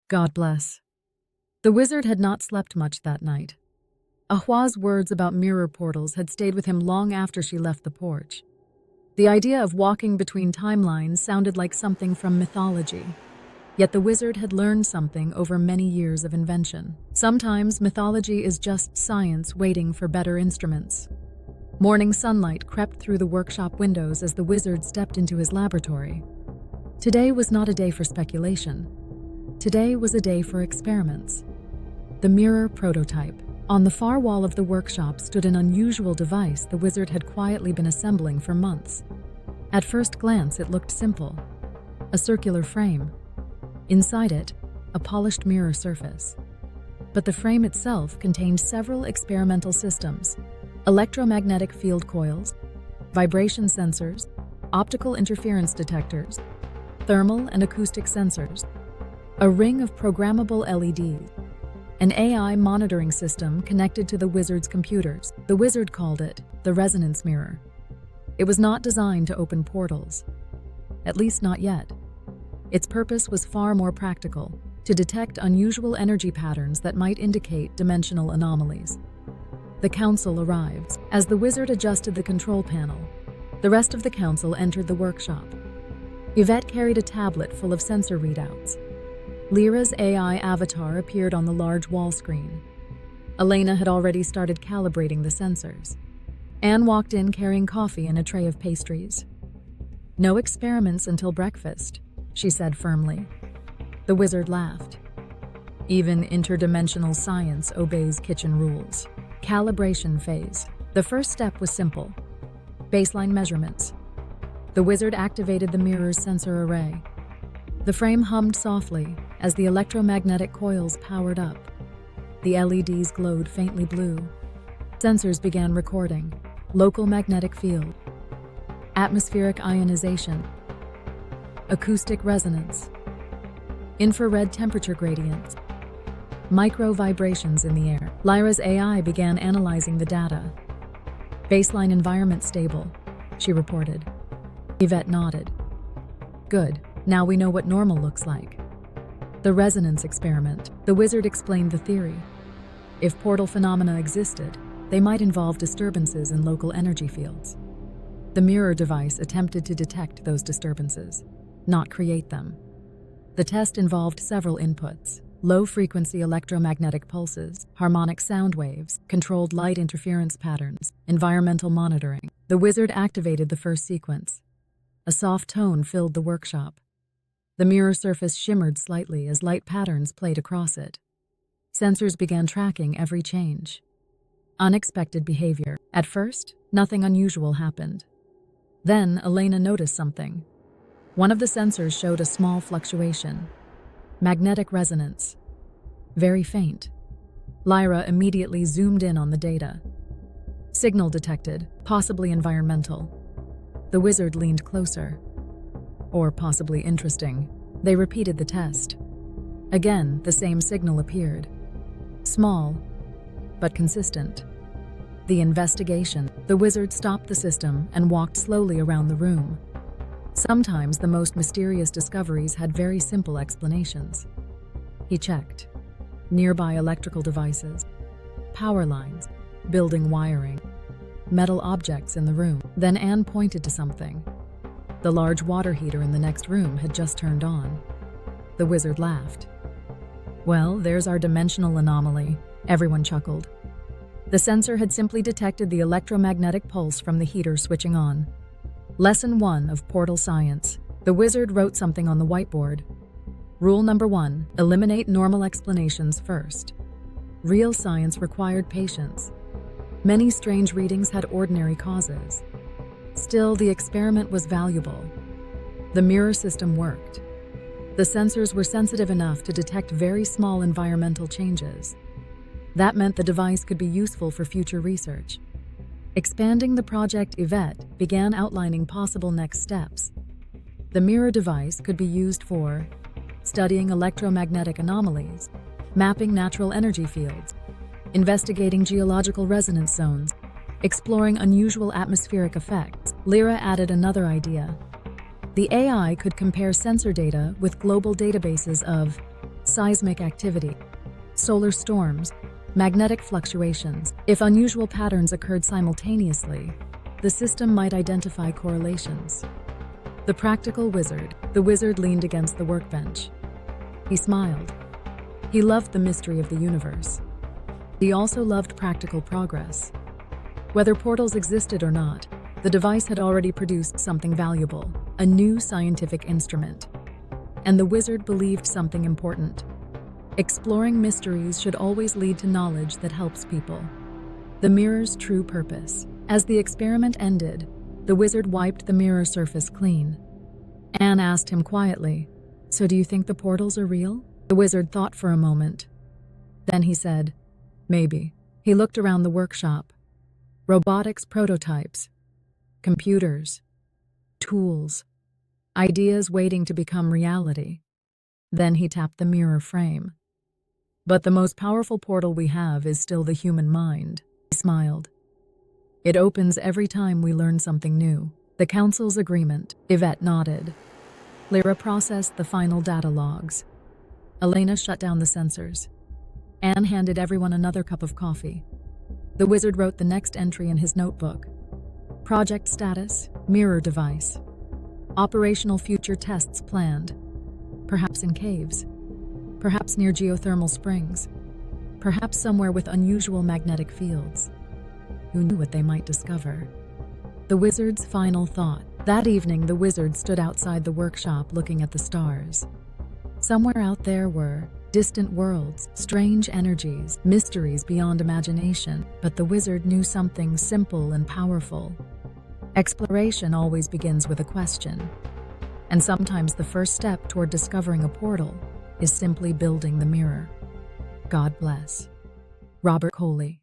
God bless. The wizard had not slept much that night. Ahuah's words about mirror portals had stayed with him long after she left the porch. The idea of walking between timelines sounded like something from mythology. Yet the wizard had learned something over many years of invention. Sometimes mythology is just science waiting for better instruments. Morning sunlight crept through the workshop windows as the wizard stepped into his laboratory. Today was not a day for speculation. Today was a day for experiments. The mirror prototype. On the far wall of the workshop stood an unusual device the wizard had quietly been assembling for months. At first glance, it looked simple. A circular frame. Inside it, a polished mirror surface. But the frame itself contained several experimental systems: electromagnetic field coils, vibration sensors, optical interference detectors, thermal and acoustic sensors, a ring of programmable LEDs, an AI monitoring system connected to the wizard's computers. The wizard called it the resonance mirror. It was not designed to open portals, at least not yet. Its purpose was far more practical, to detect unusual energy patterns that might indicate dimensional anomalies. The council arrived. As the wizard adjusted the control panel, the rest of the council entered the workshop. Yvette carried a tablet full of sensor readouts. Lyra's AI avatar appeared on the large wall screen. Elena had already started calibrating the sensors. Anne walked in carrying coffee and a tray of pastries. "No experiments until breakfast," she said firmly. The wizard laughed. "Even interdimensional science obeys kitchen rules." Calibration phase. The first step was simple. Baseline measurements. The wizard activated the mirror's sensor array. The frame hummed softly as the electromagnetic coils powered up. The LEDs glowed faintly blue. Sensors began recording. Local magnetic field. Atmospheric ionization. Acoustic resonance. Infrared temperature gradients. Micro vibrations in the air. Lyra's AI began analyzing the data. "Baseline environment stable," she reported. Yvette nodded. "Good. Now we know what normal looks like." The resonance experiment. The wizard explained the theory. If portal phenomena existed, they might involve disturbances in local energy fields. The mirror device attempted to detect those disturbances, not create them. The test involved several inputs: low-frequency electromagnetic pulses, harmonic sound waves, controlled light interference patterns, environmental monitoring. The wizard activated the first sequence. A soft tone filled the workshop. The mirror surface shimmered slightly as light patterns played across it. Sensors began tracking every change. Unexpected behavior. At first, nothing unusual happened. Then, Elena noticed something. One of the sensors showed a small fluctuation. Magnetic resonance. Very faint. Lyra immediately zoomed in on the data. Signal detected, possibly environmental. The wizard leaned closer. Or possibly interesting. They repeated the test. Again, the same signal appeared. Small, but consistent. The investigation. The wizard stopped the system and walked slowly around the room. Sometimes the most mysterious discoveries had very simple explanations. He checked. Nearby electrical devices, power lines, building wiring, metal objects in the room. Then Anne pointed to something. The large water heater in the next room had just turned on. The wizard laughed. "Well, there's our dimensional anomaly," everyone chuckled. The sensor had simply detected the electromagnetic pulse from the heater switching on. Lesson 1 of Portal Science. The wizard wrote something on the whiteboard. Rule number 1, eliminate normal explanations first. Real science required patience. Many strange readings had ordinary causes. Still, the experiment was valuable. The mirror system worked. The sensors were sensitive enough to detect very small environmental changes. That meant the device could be useful for future research. Expanding the Project Yvette began outlining possible next steps. The mirror device could be used for studying electromagnetic anomalies, mapping natural energy fields, investigating geological resonance zones, exploring unusual atmospheric effects. Lyra added another idea. The AI could compare sensor data with global databases of seismic activity, solar storms, magnetic fluctuations. If unusual patterns occurred simultaneously, the system might identify correlations. The practical wizard. The wizard leaned against the workbench. He smiled. He loved the mystery of the universe. He also loved practical progress. Whether portals existed or not, the device had already produced something valuable, a new scientific instrument. And the wizard believed something important. Exploring mysteries should always lead to knowledge that helps people. The mirror's true purpose. As the experiment ended, the wizard wiped the mirror surface clean. Anne asked him quietly, "So do you think the portals are real?" The wizard thought for a moment. Then he said, "Maybe." He looked around the workshop. Robotics prototypes, computers, tools, ideas waiting to become reality. Then he tapped the mirror frame. "But the most powerful portal we have is still the human mind." He smiled. "It opens every time we learn something new." The council's agreement. Yvette nodded. Lyra processed the final data logs. Elena shut down the sensors. Anne handed everyone another cup of coffee. The wizard wrote the next entry in his notebook. Project status, mirror device. Operational future tests planned. Perhaps in caves. Perhaps near geothermal springs. Perhaps somewhere with unusual magnetic fields. Who knew what they might discover? The wizard's final thought. That evening, the wizard stood outside the workshop looking at the stars. Somewhere out there were distant worlds, strange energies, mysteries beyond imagination. But the wizard knew something simple and powerful. Exploration always begins with a question. And sometimes the first step toward discovering a portal is simply building the mirror. God bless. Robert Coley.